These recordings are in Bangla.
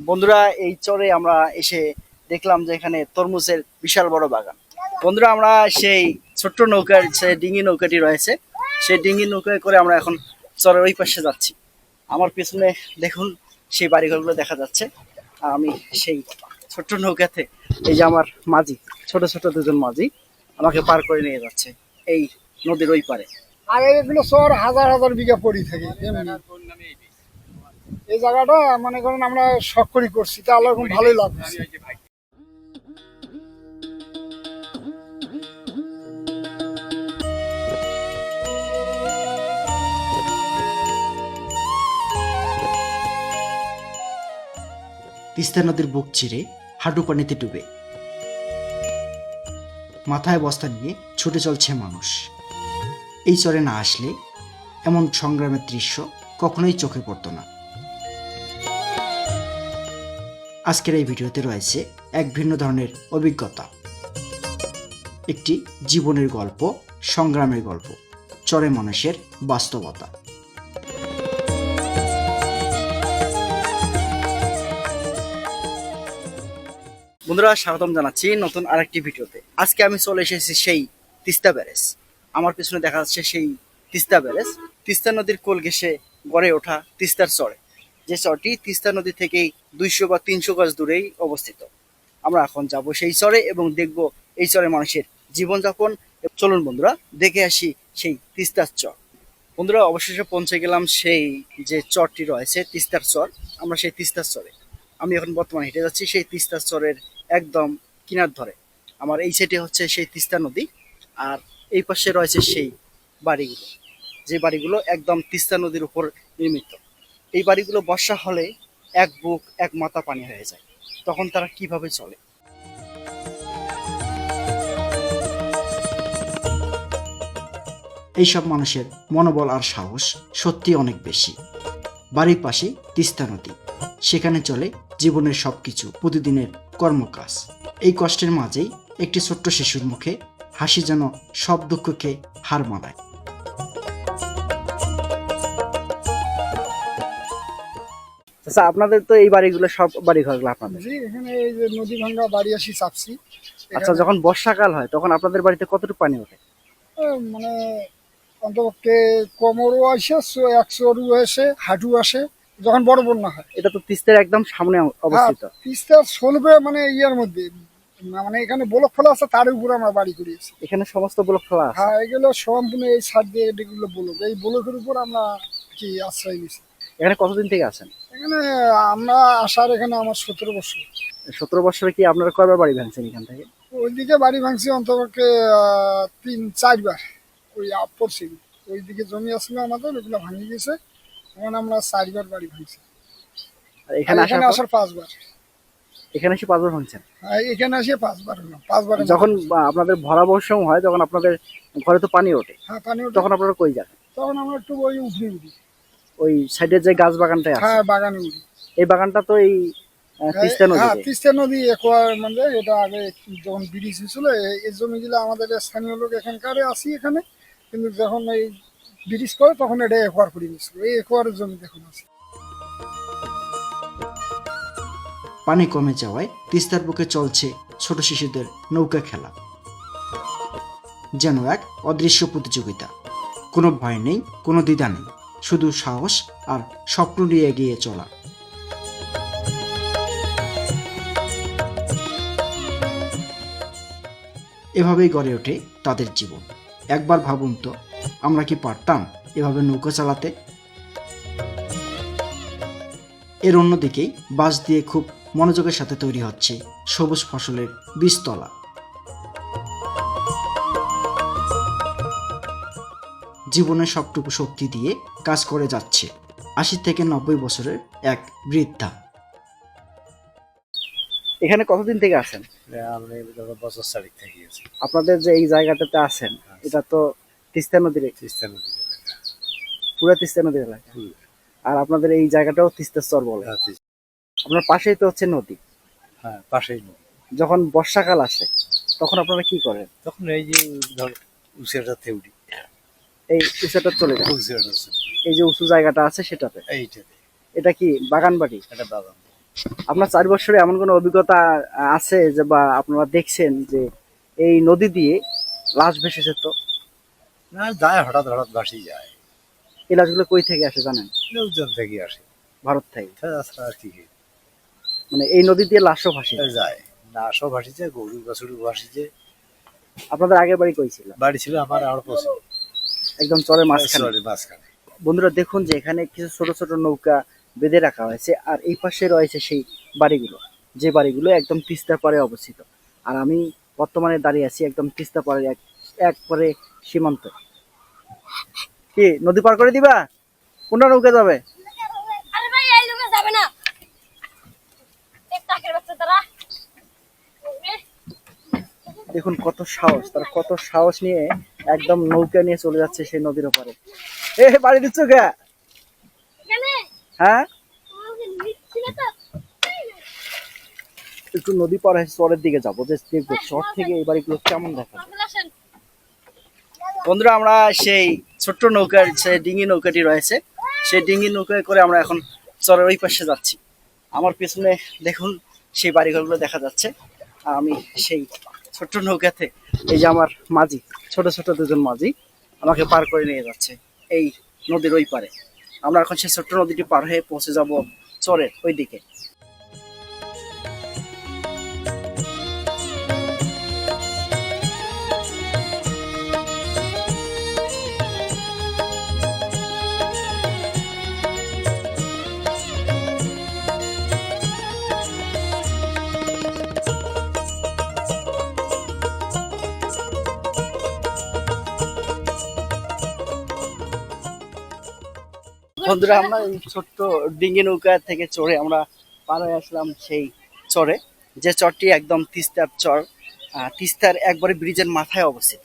বন্ধুরা এই চরে আমরা এসে দেখলাম যে এখানে তরমুজের বিশাল বড় বাগান। বন্ধুরা আমরা সেই ছোট্ট নৌকার যে ডিঙি নৌকাটি রয়েছে সেই ডিঙি নৌকায় করে আমরা এখন চরের ওই পাশে যাচ্ছি। আমার পেছনে দেখুন সেই বাড়িঘরগুলো দেখা যাচ্ছে। আর আমি সেই ছোট্ট নৌকাতে এই যে আমার মাঝি, ছোট ছোট দুজন মাঝি আমাকে পার করে নিয়ে যাচ্ছে এই নদীর ওই পারে। আর এগুলো শহর হাজার হাজার বিঘা পড়ি থাকে। এই জায়গাটা মনে করেন আমরা শখ করি করছি, তা আল্লাহ ভালোই লাগছে। তিস্তা নদীর বুক চিরে হাঁটু পানিতে ডুবে মাথায় বস্তা নিয়ে ছুটে চলছে মানুষ। এই চরে না আসলে এমন সংগ্রামের দৃশ্য কখনোই চোখে পড়তো না। আজকের এই ভিডিওতে রয়েছে এক ভিন্ন ধরনের অভিজ্ঞতা, একটি জীবনের গল্প, সংগ্রামের গল্প, চরে মানুষের বাস্তবতা। বন্ধুরা স্বাগতম জানাচ্ছি নতুন আরেকটি ভিডিওতে। আজকে আমি চলে এসেছি সেই তিস্তা ব্যারেজ। আমার পিছনে দেখা যাচ্ছে সেই তিস্তা ব্যারেজ। তিস্তা নদীর কোল ঘেঁষে গড়ে ওঠা তিস্তার চরে, যে চরটি তিস্তা নদী থেকেই 200 বা 300 গজ দূরেই অবস্থিত। আমরা এখন যাব সেই চরে এবং দেখব এই চরে মানুষের জীবনযাপন। চলুন বন্ধুরা দেখে আসি সেই তিস্তার চর। বন্ধুরা অবশেষে পৌঁছে গেলাম সেই যে চরটি রয়েছে তিস্তার চর। আমরা সেই তিস্তার চরে, আমি এখন বর্তমানে হেঁটে যাচ্ছি সেই তিস্তার চরের একদম কিনার ধরে। আমার এই সাইডে হচ্ছে সেই তিস্তা নদী, আর এই পাশে রয়েছে সেই বাড়িগুলো, যে বাড়িগুলো একদম তিস্তা নদীর উপর নির্মিত। এই বাড়িগুলো বর্ষা হলে এক বুক এক মাথা পানি হয়ে যায়, তখন তারা কিভাবে চলে। এইসব মানুষের মনোবল আর সাহস সত্যি অনেক বেশি। বাড়ির পাশে তিস্তা নদী, সেখানে চলে জীবনের সবকিছু, প্রতিদিনের কর্মকাজ। এই কষ্টের মাঝেই একটি ছোট্ট শিশুর মুখে হাসি যেন সব দুঃখকে হার মানায়। আচ্ছা, আপনাদের তো এই বাড়িগুলো সব বাড়ি ঘরগুলো আপনাদের? জি, এখানে এই যে নদী ভাঙ্গা বাড়ি আসি চাপছি। আচ্ছা, যখন বর্ষাকাল হয় তখন আপনাদের বাড়িতে কতটুকু পানি ওঠে? মানে অন্তপক্ষে কোমরও আসে, 100 আসে, হাঁটু আসে যখন বড় বন্যা হয়। এটা তো তিস্তার একদম সামনে অবস্থিত। তিস্তা চলবে মানে ইয়ার মধ্যে, মানে এখানে ব্লক ফেলা আছে, তার উপরে আমরা বাড়ি করিয়েছি। এখানে সমস্ত ব্লক ফেলা আছে? হ্যাঁ, এগুলো সম্পূর্ণ এই সাইড দিয়ে এগুলো ব্লক, এই ব্লকের উপর আমরা কি আশ্রয় নিয়েছি। এখানে কতদিন থেকে আছেন? এখানে আমরা আসার এখানে আমার 17 বছর। 17 বছরে কি আপনারা কয়বার বাড়ি ভাঙছেন এখান থেকে? ওইদিকে বাড়ি ভাঙছি অন্তপক্ষে 3-4 বার। ওই পড়ছি, ওইদিকে জমি আসলে আমাদের, ওইগুলো ভাঙি গেছে। এখন আমরা 4 বার বাড়ি ভাঙছি। আর এখানে আসার 5 বার। এখানে এসে 5 বার ভাঙছেন? এখানে আসে 5 বার হলো, 5 বার। যখন আপনাদের ভরা মৌসুম হয়, যখন আপনাদের ঘরে তো পানি ওঠে, হ্যাঁ পানি ওঠে, তখন আপনারা কই যান? তখন আমরা একটু ওই উঠে উঠি, ওই সাইডের যে গাছ বাগানটা আছে? হ্যাঁ বাগানে উঠি। এই বাগানটা তো এই তিস্তা নদী? হ্যাঁ, তিস্তা নদী একোয়ার, মানে এটা আগে যখন ব্রিটিশ হয়েছিল এই জমিগুলো আমাদের স্থানীয় লোক এখানকার আসি এখানে, কিন্তু যখন এই ব্রিটিশ করে তখন এটা একোয়ার করে নিয়েছিল। এই একোয়ারের জমি দেখুন আছে। পানি কমে যাওয়ায় তিস্তার বুকে চলছে ছোট শিশুদের নৌকা খেলা, যেন এক অদৃশ্য প্রতিযোগিতা। কোনো ভয় নেই, কোনো দ্বিধা নেই, শুধু সাহস আর স্বপ্ন নিয়ে এগিয়ে চলা। এভাবেই গড়ে ওঠে তাদের জীবন। একবার ভাবুন তো, আমরা কি পারতাম এভাবে নৌকা চালাতে? এর অন্যদিকেই বাঁশ দিয়ে খুব মনোযোগের সাথে তৈরি হচ্ছে সবুজ ফসলের বীজতলা। জীবনের সবটুকু শক্তি দিয়ে কাজ করে যাচ্ছে 80 থেকে 90 বছরের এক বৃদ্ধা। এখানে কতদিন থেকে আছেন? বছর 4 থেকে গেছে। আপনাদের যে এই জায়গাটাতে আছেন এটা তো তিস্তা নদীর? তিস্তা নদীর এলাকা, পুরো তিস্তা নদীর এলাকা। আর আপনাদের এই জায়গাটাও তিস্তার চর বলে? আপনার পাশেই তো হচ্ছে নদী। হ্যাঁ পাশেই নদী। যখন বর্ষাকাল আসে তখন আপনারা কি করেন? তখন এই যে ধর উঁচুটাতে উঠি, এই উঁচুটা চলে যায়, এই যে উঁচু জায়গাটা আছে সেটাতে? এইটাতে। এটা কি বাগান বাড়ি? এটা বাগান। আপনার 4 বছরে এমন কোনো অভিজ্ঞতা আছে যে বা আপনারা দেখছেন যে এই নদী দিয়ে লাশ ভেসে যেত? না, যায় হঠাৎ হঠাৎ ভাসি যায়। এই লাশগুলো কই থেকে আসে জানেন? লোকজন থেকে আসে, ভারত থেকে। তাছাড়া আর কি মানে এই নদী দিয়ে লাশও ভাসে। যায় না, সব ভাসিছে, গরু বাছুর ভাসিছে। আপনাদের আগের বাড়ি কই ছিল? বাড়ি ছিল আমার আর পছন্দ, একদম চরের মাঝখানে। মাঝখানে। বন্ধুরা দেখুন যে এখানে কিছু ছোট ছোট নৌকা বেঁধে রাখা হয়েছে, আর এই পাশে রয়েছে সেই বাড়িগুলো, যে বাড়িগুলো একদম তিস্তার পাড়ে অবস্থিত। আর আমি বর্তমানে দাঁড়িয়ে আছি একদম তিস্তা পাড়ের একবারে সীমান্ত। কি নদী পার করে দিবা? কোনটা নৌকা যাবে? আরে ভাই এই লোকে যাবে না, এক টাকের বাচ্চা তারা। দেখুন কত সাহস, তারা কত সাহস নিয়ে একদম নৌকা নিয়ে চলে যাচ্ছে সেই নদীর ওপারে। এ বাড়ি দিচ্ছ কে? এখানে হ্যাঁ, আমাকে নিচ্ছিল তো। একটু নদী পার হয়ে চরের দিকে যাবো, যে দেখবো চর থেকে এই বাড়িগুলো কেমন দেখা যায়। আপনি আসেন। বন্ধুরা আমরা সেই ছোট্ট নৌকার যে ডিঙি নৌকাটি রয়েছে, সেই ডিঙি নৌকায় করে আমরা এখন চরের ওই পাশে যাচ্ছি। আমার পেছনে দেখুন সেই বাড়িঘরগুলো দেখা যাচ্ছে, আর আমি সেই ছোট্ট নৌকাতে এই যে আমার মাঝি, ছোট ছোট দুজন মাঝি আমাকে পার করে নিয়ে যাচ্ছে এই নদীর ওই পারে। আমরা এখন সেই ছোট্ট নদীটি পার হয়ে পৌঁছে যাব চরের ওই দিকে। বন্ধুরা আমরা এই ছোট্ট ডিঙ্গি নৌকা থেকে চড়ে আমরা পার হয়ে আসলাম সেই চরে, যে চরটি একদম তিস্তার চর। তিস্তার একবারে ব্রিজের মাথায় অবস্থিত।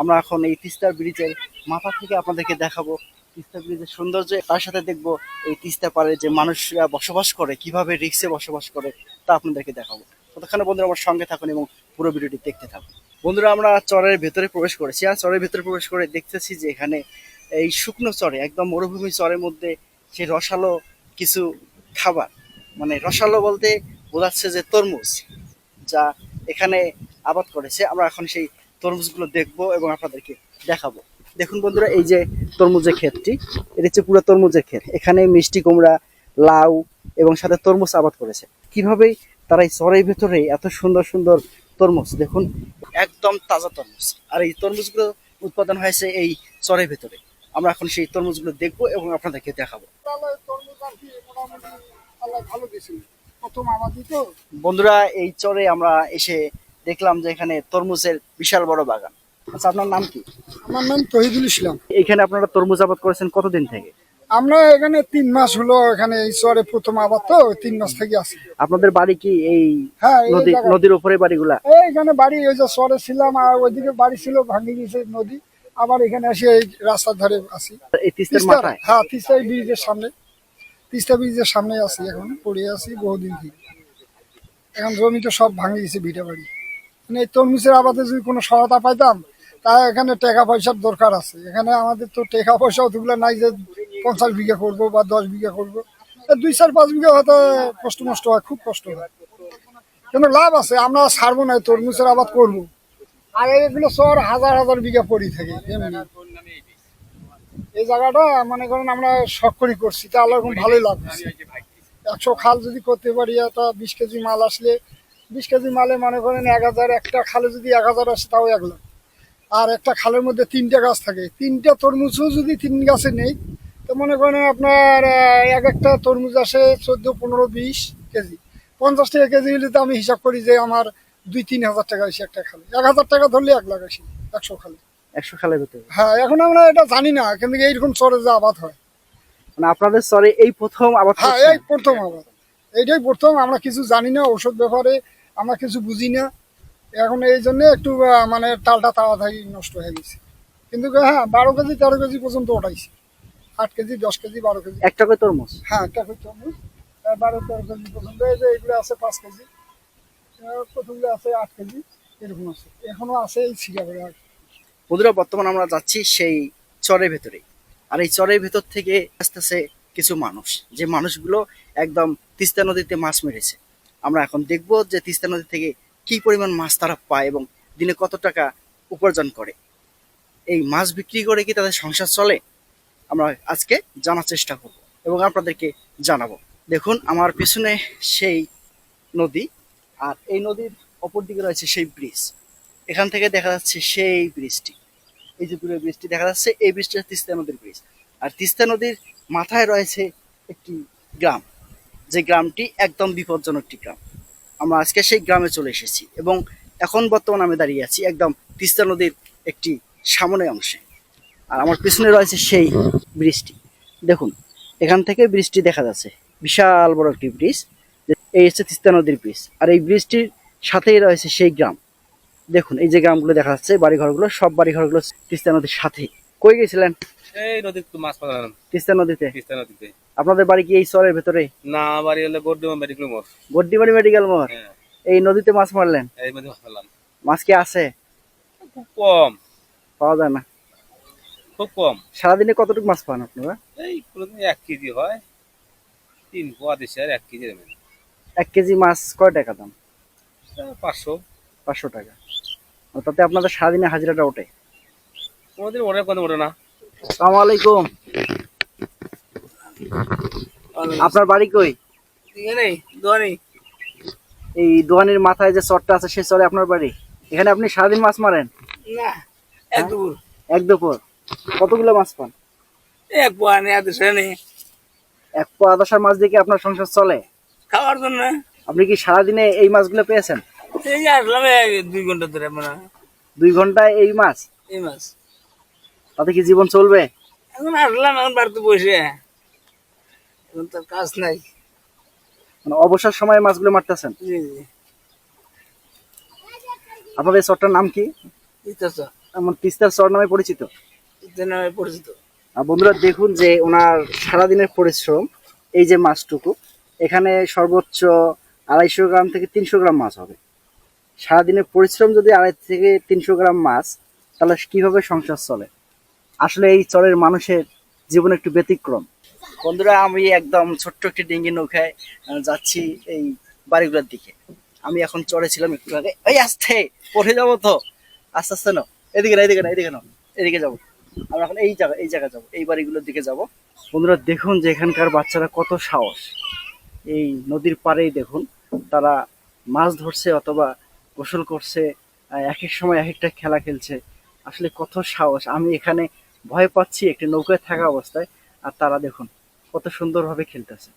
আমরা এখন এই তিস্তার ব্রিজের মাথা থেকে আপনাদেরকে দেখাবো তিস্তা ব্রিজের সৌন্দর্য, তার সাথে দেখবো এই তিস্তা পাড়ে যে মানুষরা বসবাস করে, কিভাবে রিক্সে বসবাস করে তা আপনাদেরকে দেখাবো। ততক্ষণে বন্ধুরা আমার সঙ্গে থাকুন এবং পুরো ভিডিওটি দেখতে থাকুন। বন্ধুরা আমরা চরের ভেতরে প্রবেশ করেছি, আর চরের ভেতরে প্রবেশ করে দেখতেছি যে এখানে এই শুকনো চরে, একদম মরুভূমি চরের মধ্যে সেই রসালো কিছু খাবার, মানে রসালো বলতে বোঝাচ্ছে যে তরমুজ, যা এখানে আবাদ করেছে। আমরা এখন সেই তরমুজগুলো দেখবো এবং আপনাদেরকে দেখাবো। দেখুন বন্ধুরা এই যে তরমুজের ক্ষেতটি, এটা হচ্ছে পুরো তরমুজের ক্ষেত। এখানে মিষ্টি কুমড়া, লাউ এবং সাথে তরমুজ আবাদ করেছে। কিভাবে তারা এই চরের ভেতরে এত সুন্দর সুন্দর তরমুজ, দেখুন একদম তাজা তরমুজ, আর এই তরমুজগুলো উৎপাদন হয়েছে এই চরের ভেতরে। আমরা এখন সেই তরমুজগুলো দেখবো এবং আপনাদেরকে দেখাবো। তাহলে তরমুজ আর কি মোটামুটি আল্লাহ ভালো দিয়েছিল, প্রথম আবাদি তো। বন্ধুরা এই চরে আমরা এসে দেখলাম যে এখানে তরমুজের বিশাল বড় বাগান। আচ্ছা আপনার নাম কি? আমার নাম তহিদুল ইসলাম। এখানে আপনারা তরমুজ আবাদ করেছেন কতদিন থেকে? আমরা এখানে 3 মাস হলো, এখানে এই চরে প্রথম আবাদ তো, 3 মাস থেকে আছি। আপনাদের বাড়ি কি এই হ্যাঁ, এই জায়গায়। নদীর উপরে বাড়িগুলা? এইখানে বাড়ি, ওই যে চরে ছিলাম, আর ওইদিকে বাড়ি ছিল, ভাঙি গেছে নদী। আবার এখানে এসে এই রাস্তার ধারে আছি। এই তিস্তার মাথায়? হ্যাঁ, তিস্তা ব্রিজের সামনে, তিস্তা ব্রিজের সামনে আছি, এখন পড়ে আছি বহুদিন থেকে। এখন জমি তো সব ভাঙে গেছে, ভিটা বাড়ি। মানে এই তরমুজের আবাদে যদি কোনো সহায়তা পাইতাম, তা এখানে টাকা পয়সার দরকার আছে। এখানে আমাদের তো টাকা পয়সা অতগুলো নাই যে 50 বিঘা করবো বা 10 বিঘা করবো। 2-4-5 বিঘা হয়তো কষ্ট মষ্ট হয়, খুব কষ্ট হয়। কিন্তু লাভ আছে, আমরা ছাড়বো না, তরমুজের আবাদ করবো। আর এগুলো চর হাজার হাজার বিঘা পড়ি থাকে এমনি। এই জায়গাটা মনে করেন আমরা শখ করে করছি, তা আল্লাহ ভালোই লাভ হচ্ছে। 100 খাল যদি করতে পারি, তা 20 কেজি মাল আসলে, 20 কেজি মালে মনে করেন 1000, একটা খালে যদি 1000 আসে তাও 1 লাখ। আর একটা খালের মধ্যে 3টা গাছ থাকে, 3টা তরমুজও যদি 3 গাছে নেই, তো মনে করেন আপনার এক একটা তরমুজ আসে 14, 15, 20 কেজি। 50 টাকা কেজি হলে তো আমি হিসাব করি যে আমার 2-3 হাজার টাকা আসে একটা খালে। 1000 টাকা ধরলে 1 লাখ আসে 100 খালে। 100 খালের ভেতরে? হ্যাঁ, এখন আমরা এটা জানি না, কিন্তু এইরকম চরে যে আবাদ হয়। মানে আপনাদের চরে এই প্রথম আবাদ হ্যাঁ, করছেন? এই প্রথম আবাদ, এইটাই প্রথম। আমরা কিছু জানি না, ওষুধ ব্যাপারে আমরা কিছু বুঝি না। এখন এই জন্য একটু মানে টালটা তাড়াতাড়ি নষ্ট হয়ে গেছে। কিন্তু হ্যাঁ, 12 কেজি 13 কেজি পর্যন্ত ওঠাইছে। 8 কেজি 10 কেজি 12 কেজি। একটা করে তরমুজ? হ্যাঁ, একটা করে তরমুজ 12-13 কেজি পর্যন্ত। এই যে এগুলো আছে 5 কেজি, প্রথমগুলো আছে 8 কেজি, এরকম আছে। এখনো আছে এই ছিড়াগুলো। বন্ধুরা বর্তমানে আমরা যাচ্ছি সেই চরের ভেতরে, আর এই চরের ভেতর থেকে আস্তে আস্তে কিছু মানুষ, যে মানুষগুলো একদম তিস্তা নদীতে মাছ মেরেছে। আমরা এখন দেখব যে তিস্তা নদী থেকে কি পরিমাণ মাছ তারা পায় এবং দিনে কত টাকা উপার্জন করে। এই মাছ বিক্রি করে কি তাদের সংসার চলে, আমরা আজকে জানার চেষ্টা করব এবং আপনাদেরকে জানাবো। দেখুন আমার পেছনে সেই নদী, আর এই নদীর অপর দিকে রয়েছে সেই ব্রিজ। এখান থেকে দেখা যাচ্ছে সেই ব্রিজটি, এই যে দূরে ব্রিজটি দেখা যাচ্ছে, এই ব্রিজটা তিস্তা নদীর ব্রিজ। আর তিস্তা নদীর মাথায় রয়েছে একটি গ্রাম, যে গ্রামটি একদম বিপজ্জনক একটি গ্রাম। আমরা আজকে সেই গ্রামে চলে এসেছি এবং এখন বর্তমানে আমি দাঁড়িয়ে আছি একদম তিস্তা নদীর একটি সামনে অংশে। আর আমার পিছনে রয়েছে সেই ব্রিজটি। দেখুন এখান থেকে ব্রিজটি দেখা যাচ্ছে, বিশাল বড় একটি ব্রিজ। এই হচ্ছে তিস্তা নদীর ব্রিজ, আর এই ব্রিজটির সাথেই রয়েছে সেই গ্রাম। দেখুন এই যে গ্রামগুলো দেখা যাচ্ছে, বাড়িঘরগুলো, সব বাড়িঘরগুলো তিস্তা নদীর সাথেই। কই গেছিলেন? এই নদীতে তো মাছ পাওয়া তিস্তা নদীতে। তিস্তা নদীতে। আপনাদের বাড়ি কি এই চরের ভেতরে? না, বাড়ি হলে গড়ডিমা মেডিকেল মোড়। গড্ডিবাড়ি মেডিকেল মোড়। হ্যাঁ, এই নদীতে মাছ মারলেন? এই মধ্যে মাছ পেলাম। মাছ কি আছে? খুব কম, পাওয়া যায় না। খুব কম। সারাদিনে কতটুকু মাছ পান আপনারা? এই কোনোদিন 1 কেজি হয়, 3 পোয়া দেশে আর 1 কেজি দেবেন। 1 কেজি মাছ কয় টাকা দাম? 500। 500 টাকা। আর তাতে আপনাদের সারাদিনে হাজিরাটা ওঠে? কোনোদিন ওরে, কোনো ওরে না। আসসালামু আলাইকুম। আপনার বাড়ি কই? এখানে দোয়ানি। এই দোয়ানির মাথায় যে চরটা আছে সেই চরে আপনার বাড়ি? এখানে আপনি সারাদিন মাছ মারেন? না, এক দুপুর। এক দুপুর কতগুলো মাছ পান? 1 পোয়া নেই দেশে নেই। 1 পোয়া আদাসার মাছ দিয়ে কি আপনার সংসার চলে? খাওয়ার জন্য। আপনি কি সারাদিনে এই মাছগুলো পেয়েছেন? এই যে আসলাম 2 ঘন্টা ধরে, মানে 2 ঘন্টায় এই মাছ? এই মাছ। তাতে কি জীবন চলবে? এখন আসলাম, এখন বাড়িতে বসে, এখন তো কাজ নাই। মানে অবসর সময়ে মাছগুলো মারতেছেন? জি জি। আপনাদের চরটার নাম কি? তিস্তা এমন তিস্তার চর নামে পরিচিত? নামে পরিচিত। আর বন্ধুরা দেখুন যে ওনার সারাদিনের পরিশ্রম, এই যে মাছটুকু, এখানে সর্বোচ্চ 250 গ্রাম থেকে 300 গ্রাম মাছ হবে। সারাদিনের পরিশ্রম যদি 250 থেকে 300 গ্রাম মাছ, তাহলে কিভাবে সংসার চলে? আসলে এই চরের মানুষের জীবন একটু ব্যতিক্রম। বন্ধুরা আমি একদম ছোট্ট একটি ডিঙ্গি নৌকায় যাচ্ছি এই বাড়িগুলোর দিকে। আমি এখন চরে ছিলাম একটু আগে, এই আস্তে পড়ে যাবো তো, আস্তে আস্তে নাও, এদিকে না এদিকে না এদিকে নাও, এদিকে যাবো। আমরা এখন এই জায়গায় যাবো, এই বাড়িগুলোর দিকে যাব। বন্ধুরা দেখুন যে এখানকার বাচ্চারা কত সাহস, এই নদীর পাড়েই দেখুন তারা মাছ ধরছে অথবা গোসল করছে, এক এক সময় এক একটা খেলা খেলছে। আসলে কত সাহস! আমি এখানে ভয় পাচ্ছি একটি নৌকায় থাকা অবস্থায়, আর তারা দেখুন কত সুন্দরভাবে খেলতেছে।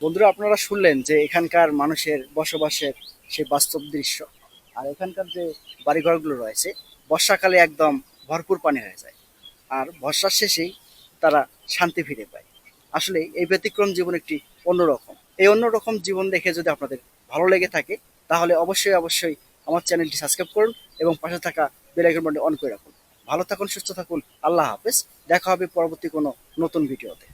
বন্ধুরা আপনারা শুনলেন যে এখানকার মানুষের বসবাসের সেই বাস্তব দৃশ্য। আর এখানকার যে বাড়িঘরগুলো রয়েছে বর্ষাকালে একদম ভরপুর পানি হয়ে যায়, আর বর্ষার শেষেই তারা শান্তি ফিরে পায়। আসলে এই ব্যতিক্রম জীবন একটি অন্যরকম। এই অন্যরকম জীবন দেখে যদি আপনাদের ভালো লেগে থাকে তাহলে অবশ্যই অবশ্যই আমার চ্যানেলটি সাবস্ক্রাইব করুন এবং পাশে থাকা বেল আইকন বাটনটি অন করে রাখুন। ভালো থাকুন, সুস্থ থাকুন, আল্লাহ হাফেজ। দেখা হবে পরবর্তী কোনো নতুন ভিডিওতে।